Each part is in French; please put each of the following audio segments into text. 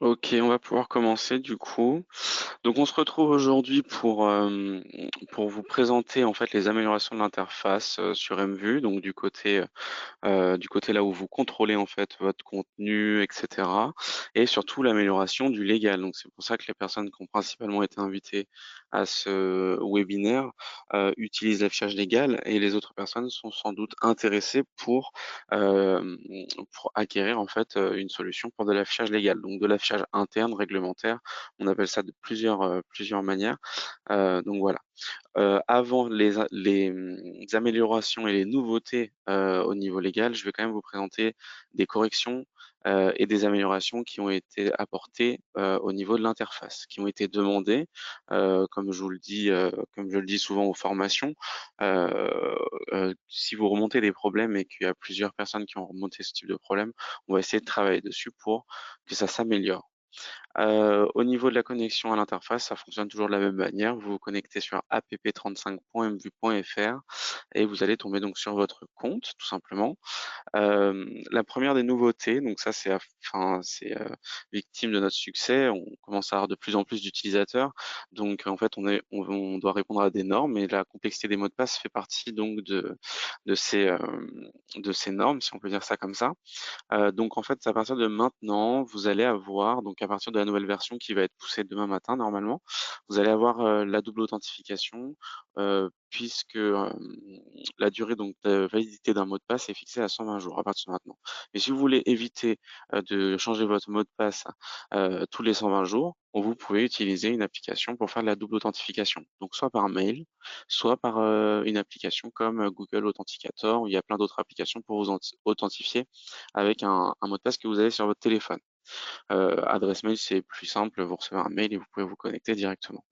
Ok, on va pouvoir commencer du coup. Donc on se retrouve aujourd'hui pour vous présenter en fait les améliorations de l'interface sur MVue, donc du côté là où vous contrôlez en fait votre contenu, etc. Et surtout l'amélioration du légal. Donc c'est pour ça que les personnes qui ont principalement été invitées à ce webinaire utilisent l'affichage légal et les autres personnes sont sans doute intéressées euh, pour acquérir en fait une solution pour de l'affichage légal. Donc de l'affichage interne réglementaire, on appelle ça de plusieurs manières. Donc voilà. Avant les améliorations et les nouveautés au niveau légal, je vais quand même vous présenter des corrections et des améliorations qui ont été apportées au niveau de l'interface, qui ont été demandées, comme je le dis souvent aux formations. Si vous remontez des problèmes et qu'il y a plusieurs personnes qui ont remonté ce type de problème, on va essayer de travailler dessus pour que ça s'améliore. Au niveau de la connexion à l'interface, ça fonctionne toujours de la même manière. Vous vous connectez sur app35.mvu.fr et vous allez tomber donc sur votre compte, tout simplement. La première des nouveautés, donc ça c'est victime de notre succès, on commence à avoir de plus en plus d'utilisateurs, donc en fait on doit répondre à des normes et la complexité des mots de passe fait partie donc de de ces normes, si on peut dire ça comme ça. Donc en fait, à partir de maintenant, vous allez avoir, donc à partir de la nouvelle version qui va être poussée demain matin normalement, vous allez avoir la double authentification, puisque la durée donc de validité d'un mot de passe est fixée à 120 jours à partir de maintenant. Et si vous voulez éviter de changer votre mot de passe tous les 120 jours, vous pouvez utiliser une application pour faire de la double authentification. Donc soit par mail, soit par une application comme Google Authenticator, où il y a plein d'autres applications pour vous authentifier avec un mot de passe que vous avez sur votre téléphone. Adresse mail, c'est plus simple, vous recevez un mail et vous pouvez vous connecter directement.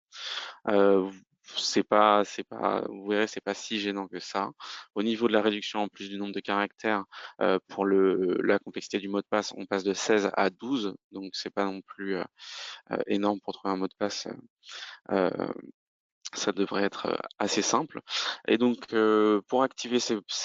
Euh, vous verrez, c'est pas si gênant que ça. Au niveau de la réduction, en plus du nombre de caractères, pour la complexité du mot de passe, on passe de 16 à 12, donc c'est pas non plus énorme pour trouver un mot de passe. Euh, Ça devrait être assez simple. Et donc, pour activer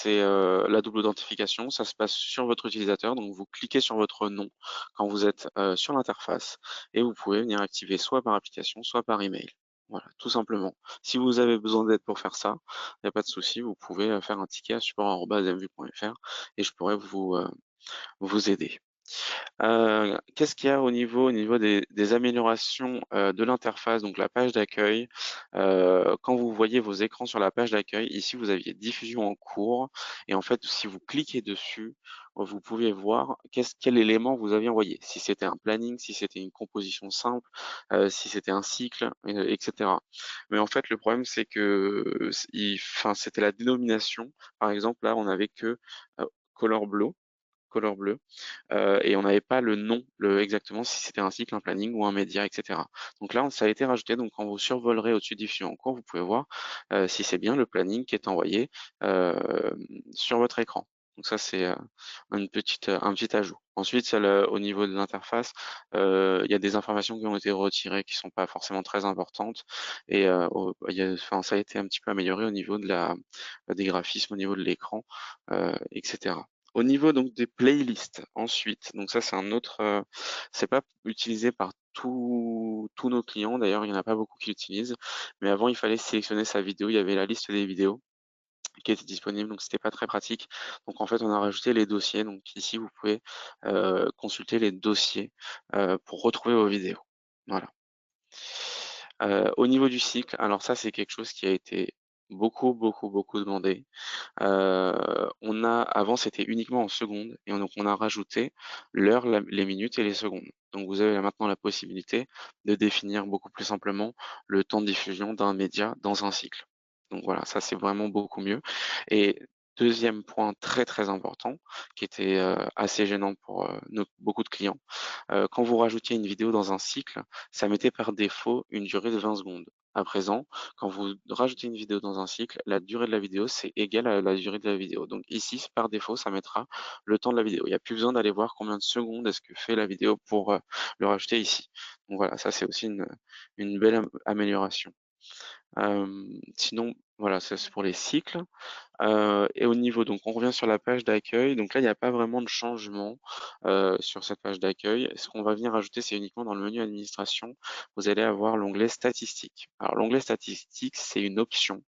la double authentification, ça se passe sur votre utilisateur. Donc, vous cliquez sur votre nom quand vous êtes sur l'interface et vous pouvez venir activer soit par application, soit par email. Voilà, tout simplement. Si vous avez besoin d'aide pour faire ça, il n'y a pas de souci, vous pouvez faire un ticket à support@mvu.fr et je pourrais vous aider. Qu'est-ce qu'il y a au niveau des améliorations de l'interface, donc la page d'accueil. Quand vous voyez vos écrans sur la page d'accueil, ici vous aviez diffusion en cours, et en fait si vous cliquez dessus, vous pouvez voir quel élément vous aviez envoyé. Si c'était un planning, si c'était une composition simple, si c'était un cycle, etc. Mais en fait le problème c'est que c'était la dénomination. Par exemple là on avait que euh, color blue couleur bleue, et on n'avait pas le nom, exactement si c'était un cycle, un planning ou un média, etc. Donc là, ça a été rajouté. Donc quand vous survolerez au-dessus des fichiers en cours, vous pouvez voir si c'est bien le planning qui est envoyé euh, sur votre écran. Donc ça, c'est un petit ajout. Ensuite, au niveau de l'interface, il y a des informations qui ont été retirées qui sont pas forcément très importantes et ça a été un petit peu amélioré au niveau des graphismes, au niveau de l'écran, etc. Au niveau donc des playlists, ensuite, donc ça c'est c'est pas utilisé par tous nos clients. D'ailleurs, il y en a pas beaucoup qui l'utilisent. Mais avant, il fallait sélectionner sa vidéo. Il y avait la liste des vidéos qui était disponible, donc c'était pas très pratique. Donc en fait, on a rajouté les dossiers. Donc ici, vous pouvez consulter les dossiers pour retrouver vos vidéos. Voilà. Au niveau du cycle, alors ça c'est quelque chose qui a été beaucoup demandé. Avant c'était uniquement en secondes et donc on a rajouté l'heure, les minutes et les secondes. Donc vous avez maintenant la possibilité de définir beaucoup plus simplement le temps de diffusion d'un média dans un cycle. Donc voilà, ça c'est vraiment beaucoup mieux. Et deuxième point très important, qui était assez gênant pour beaucoup de clients, quand vous rajoutiez une vidéo dans un cycle, ça mettait par défaut une durée de 20 secondes. À présent, quand vous rajoutez une vidéo dans un cycle, la durée de la vidéo, c'est égal à la durée de la vidéo. Donc ici, par défaut, ça mettra le temps de la vidéo. Il n'y a plus besoin d'aller voir combien de secondes est-ce que fait la vidéo pour le rajouter ici. Donc voilà, ça c'est aussi une belle amélioration. Sinon, voilà, ça c'est pour les cycles. Et au niveau, donc on revient sur la page d'accueil. Donc là, il n'y a pas vraiment de changement sur cette page d'accueil. Ce qu'on va venir ajouter, c'est uniquement dans le menu administration. Vous allez avoir l'onglet statistiques. Alors l'onglet statistiques, c'est une option.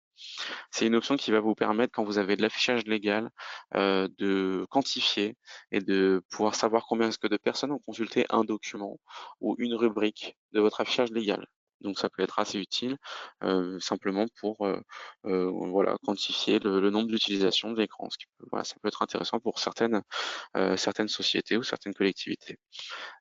C'est une option qui va vous permettre, quand vous avez de l'affichage légal, de quantifier et de pouvoir savoir combien est-ce que de personnes ont consulté un document ou une rubrique de votre affichage légal. Donc ça peut être assez utile, simplement pour voilà, quantifier le nombre d'utilisations de l'écran. Voilà, ça peut être intéressant pour certaines sociétés ou certaines collectivités.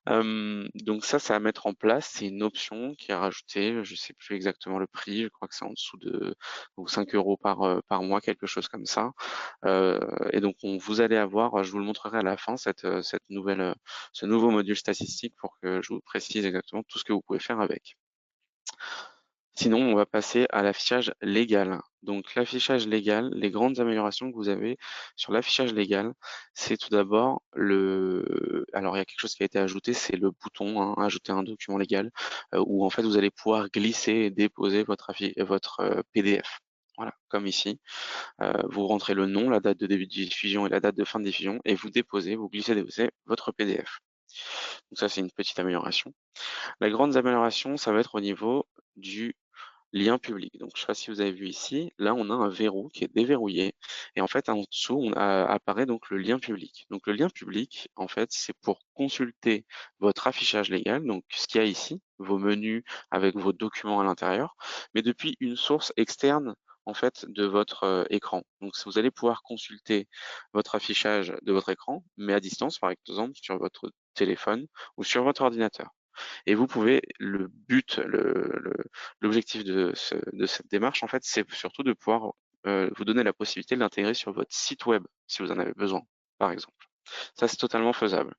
Donc ça, c'est à mettre en place. C'est une option qui est rajoutée. Je sais plus exactement le prix. Je crois que c'est en dessous de donc 5 euros par mois, quelque chose comme ça. Et donc vous allez avoir, je vous le montrerai à la fin, ce nouveau module statistique pour que je vous précise exactement tout ce que vous pouvez faire avec. Sinon, on va passer à l'affichage légal. Donc l'affichage légal, les grandes améliorations que vous avez sur l'affichage légal, c'est tout d'abord alors il y a quelque chose qui a été ajouté, c'est le bouton, hein, ajouter un document légal, où en fait vous allez pouvoir glisser et déposer votre PDF. Voilà, comme ici. Vous rentrez le nom, la date de début de diffusion et la date de fin de diffusion, et vous glissez, déposez votre PDF. Donc ça, c'est une petite amélioration. La grande amélioration, ça va être au niveau du lien public. Donc, je ne sais pas si vous avez vu ici, là, on a un verrou qui est déverrouillé. Et en fait, en dessous, apparaît donc le lien public. Donc, le lien public, en fait, c'est pour consulter votre affichage légal, donc ce qu'il y a ici, vos menus avec vos documents à l'intérieur, mais depuis une source externe en fait de votre écran. Donc, vous allez pouvoir consulter votre affichage de votre écran, mais à distance, par exemple, sur votre téléphone ou sur votre ordinateur. Et vous pouvez, l'objectif de cette démarche, en fait, c'est surtout de pouvoir vous donner la possibilité de l'intégrer sur votre site web, si vous en avez besoin, par exemple. Ça, c'est totalement faisable.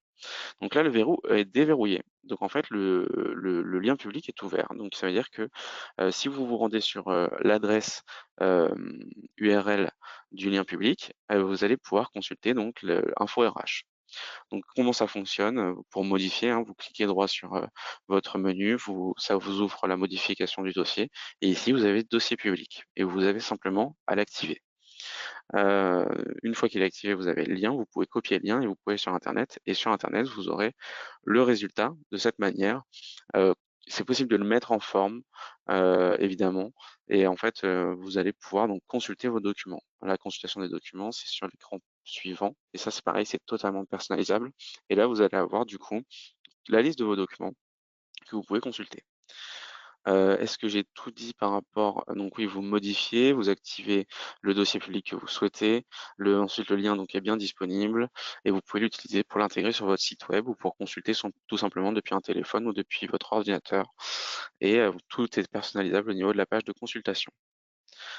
Donc là, le verrou est déverrouillé. Donc en fait, le lien public est ouvert. Donc ça veut dire que si vous vous rendez sur l'adresse URL du lien public, vous allez pouvoir consulter donc l'info RH. Donc comment ça fonctionne? Pour modifier, hein, vous cliquez droit sur votre menu, ça vous ouvre la modification du dossier, et ici vous avez dossier public, et vous avez simplement à l'activer. Une fois qu'il est activé, vous avez le lien, vous pouvez copier le lien et vous pouvez sur Internet, et sur Internet vous aurez le résultat de cette manière. Euh, c'est possible de le mettre en forme, évidemment, et en fait vous allez pouvoir donc consulter vos documents. La consultation des documents, c'est sur l'écran suivant, et ça c'est pareil, c'est totalement personnalisable, et là vous allez avoir du coup la liste de vos documents que vous pouvez consulter. Est-ce que j'ai tout dit par rapport, donc oui, vous modifiez, vous activez le dossier public que vous souhaitez, ensuite le lien donc est bien disponible, et vous pouvez l'utiliser pour l'intégrer sur votre site web ou pour consulter tout simplement depuis un téléphone ou depuis votre ordinateur, et tout est personnalisable au niveau de la page de consultation.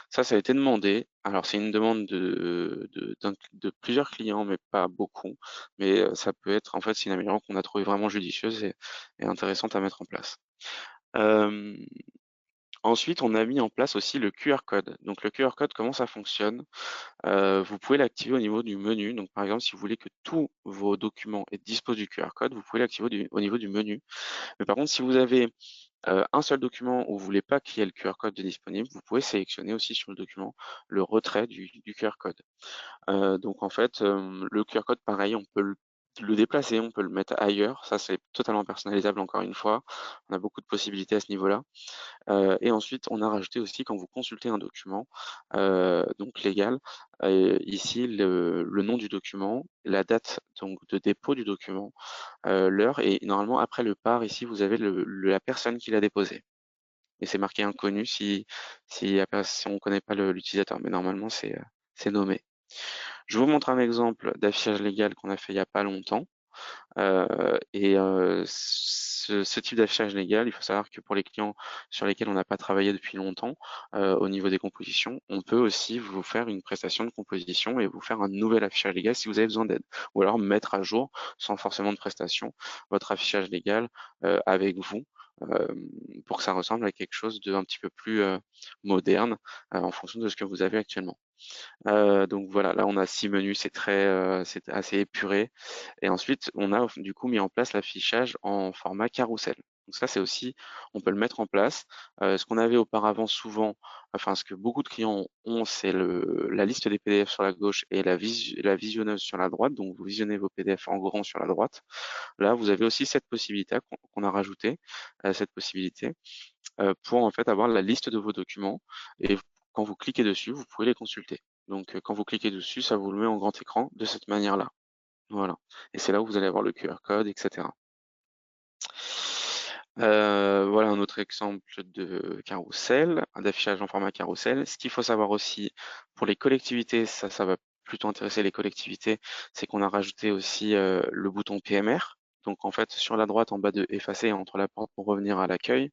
Ça a été demandé. Alors c'est une demande de plusieurs clients, mais pas beaucoup. Mais ça peut être, en fait, c'est une amélioration qu'on a trouvée vraiment judicieuse et intéressante à mettre en place. Euh, Ensuite, on a mis en place aussi le QR code. Donc le QR code, comment ça fonctionne? Vous pouvez l'activer au niveau du menu. Donc par exemple, si vous voulez que tous vos documents disposent du QR code, vous pouvez l'activer au niveau du menu. Mais par contre, si vous avez un seul document où vous voulez pas qu'il y ait le QR code de disponible, vous pouvez sélectionner aussi sur le document le retrait du QR code. Donc en fait, le QR code, pareil, on peut le déplacer, on peut le mettre ailleurs. Ça, c'est totalement personnalisable encore une fois. On a beaucoup de possibilités à ce niveau-là. Et ensuite, on a rajouté aussi quand vous consultez un document donc légal, ici le nom du document, la date donc de dépôt du document, l'heure, et normalement après le par ici vous avez la personne qui l'a déposé. Et c'est marqué inconnu si on ne connaît pas l'utilisateur, mais normalement c'est nommé. Je vous montre un exemple d'affichage légal qu'on a fait il n'y a pas longtemps. Et ce type d'affichage légal, il faut savoir que pour les clients sur lesquels on n'a pas travaillé depuis longtemps, au niveau des compositions, on peut aussi vous faire une prestation de composition et vous faire un nouvel affichage légal si vous avez besoin d'aide. Ou alors mettre à jour, sans forcément de prestation, votre affichage légal avec vous, euh, pour que ça ressemble à quelque chose de un petit peu plus moderne en fonction de ce que vous avez actuellement. Donc voilà, là on a 6 menus, c'est assez épuré. Et ensuite, on a du coup mis en place l'affichage en format carrousel. Donc ça, c'est aussi, on peut le mettre en place. Ce qu'on avait auparavant souvent, enfin ce que beaucoup de clients ont, c'est la liste des PDF sur la gauche et la visionneuse sur la droite. Donc vous visionnez vos PDF en grand sur la droite. Là, vous avez aussi cette possibilité qu'on a rajouté, cette possibilité pour en fait avoir la liste de vos documents. Et quand vous cliquez dessus, vous pouvez les consulter. Donc quand vous cliquez dessus, ça vous le met en grand écran de cette manière-là. Voilà. Et c'est là où vous allez avoir le QR code, etc. Voilà un autre exemple de carrousel, d'affichage en format carrousel. Ce qu'il faut savoir aussi pour les collectivités, ça va plutôt intéresser les collectivités, c'est qu'on a rajouté aussi le bouton PMR. Donc en fait, sur la droite, en bas de effacer entre la porte pour revenir à l'accueil,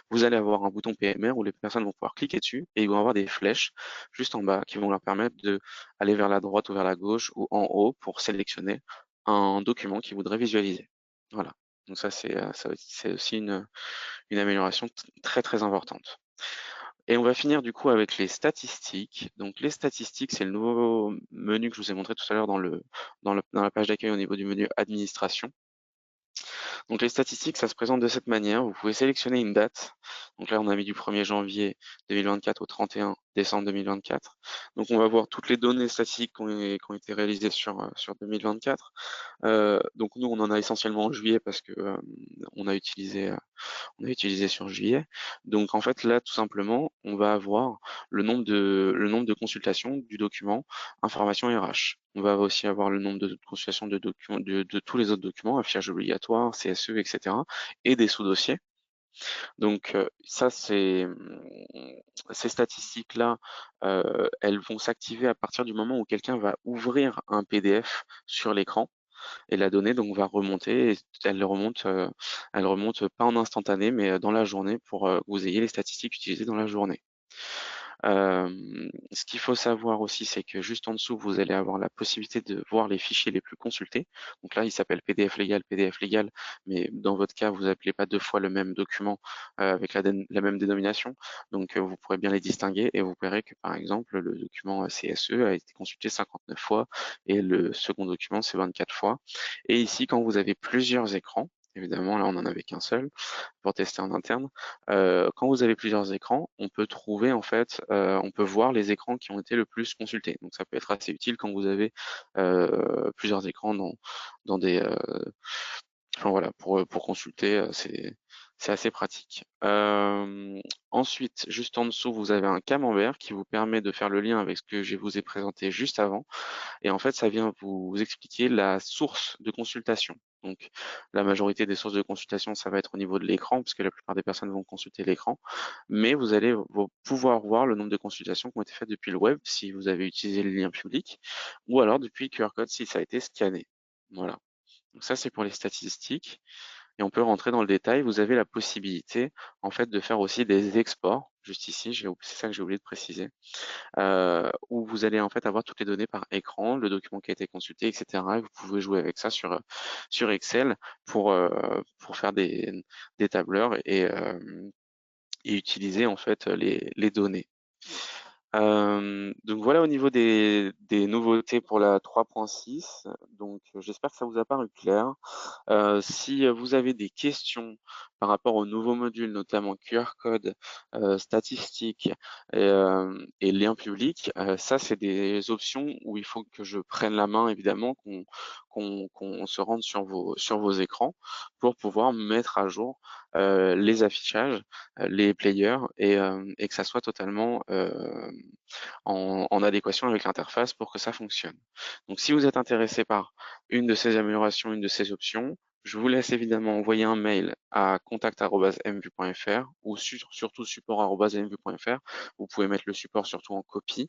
vous allez avoir un bouton PMR où les personnes vont pouvoir cliquer dessus et ils vont avoir des flèches juste en bas qui vont leur permettre de aller vers la droite ou vers la gauche ou en haut pour sélectionner un document qu'ils voudraient visualiser. Voilà. Donc ça, c'est aussi une amélioration très très importante. Et on va finir du coup avec les statistiques. Donc les statistiques, c'est le nouveau menu que je vous ai montré tout à l'heure dans la page d'accueil au niveau du menu administration. Donc les statistiques, ça se présente de cette manière. Vous pouvez sélectionner une date. Donc là, on a mis du 1er janvier 2024 au 31 décembre 2024. Donc on va voir toutes les données statistiques qui ont été réalisées sur 2024. Donc nous, on en a essentiellement en juillet parce que on a utilisé sur juillet. Donc en fait là tout simplement on va avoir le nombre de consultations du document information RH. On va aussi avoir le nombre de consultations de documents de tous les autres documents, affichage obligatoire, CSE, etc. et des sous-dossiers. Donc ça ces statistiques-là, elles vont s'activer à partir du moment où quelqu'un va ouvrir un PDF sur l'écran et la donnée donc va remonter et elle remonte pas en instantané mais dans la journée pour que vous ayez les statistiques utilisées dans la journée. Ce qu'il faut savoir aussi, c'est que juste en dessous, vous allez avoir la possibilité de voir les fichiers les plus consultés. Donc là, il s'appelle PDF légal, mais dans votre cas, vous appelez pas deux fois le même document avec la même dénomination. Donc vous pourrez bien les distinguer et vous verrez que par exemple, le document CSE a été consulté 59 fois et le second document, c'est 24 fois. Et ici, quand vous avez plusieurs écrans, évidemment, là, on en avait qu'un seul pour tester en interne. Quand vous avez plusieurs écrans, on peut trouver en fait, on peut voir les écrans qui ont été le plus consultés. Donc ça peut être assez utile quand vous avez plusieurs écrans dans des, enfin voilà, pour consulter, c'est assez pratique. Ensuite, juste en dessous, vous avez un camembert qui vous permet de faire le lien avec ce que je vous ai présenté juste avant. Et en fait, ça vient vous expliquer la source de consultation. Donc, la majorité des sources de consultation, ça va être au niveau de l'écran, parce que la plupart des personnes vont consulter l'écran. Mais vous allez pouvoir voir le nombre de consultations qui ont été faites depuis le web, si vous avez utilisé le lien public, ou alors depuis le QR code, si ça a été scanné. Voilà. Donc ça, c'est pour les statistiques. Et on peut rentrer dans le détail. Vous avez la possibilité, en fait, de faire aussi des exports. Juste ici, c'est ça que j'ai oublié de préciser où vous allez en fait avoir toutes les données par écran, le document qui a été consulté, etc. Et vous pouvez jouer avec ça sur Excel pour faire des tableurs et utiliser en fait les données. Donc voilà au niveau des nouveautés pour la 3.6. Donc j'espère que ça vous a paru clair. Si vous avez des questions par rapport aux nouveaux modules, notamment QR code, statistiques et liens publics, ça c'est des options où il faut que je prenne la main évidemment, qu'on se rende sur vos écrans pour pouvoir mettre à jour les affichages, les players et que ça soit totalement en adéquation avec l'interface pour que ça fonctionne. Donc si vous êtes intéressé par une de ces améliorations, une de ces options, je vous laisse évidemment envoyer un mail à contact@mvu.fr ou surtout support@mvu.fr. Vous pouvez mettre le support surtout en copie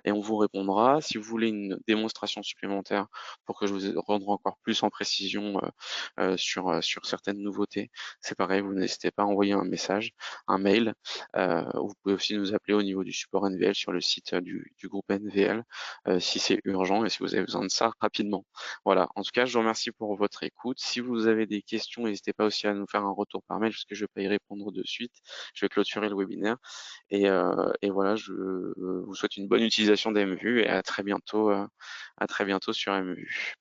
et on vous répondra. Si vous voulez une démonstration supplémentaire pour que je vous rende encore plus en précision sur certaines nouveautés, c'est pareil, vous n'hésitez pas à envoyer un message, un mail. Vous pouvez aussi nous appeler au niveau du support NVL sur le site du groupe NVL si c'est urgent et si vous avez besoin de ça rapidement. Voilà, en tout cas, je vous remercie pour votre écoute. Si vous avez des questions, n'hésitez pas aussi à nous faire un retour par mail parce que je ne vais pas y répondre de suite. Je vais clôturer le webinaire. Et voilà, je vous souhaite une bonne utilisation d'MVU et à très bientôt sur MVU.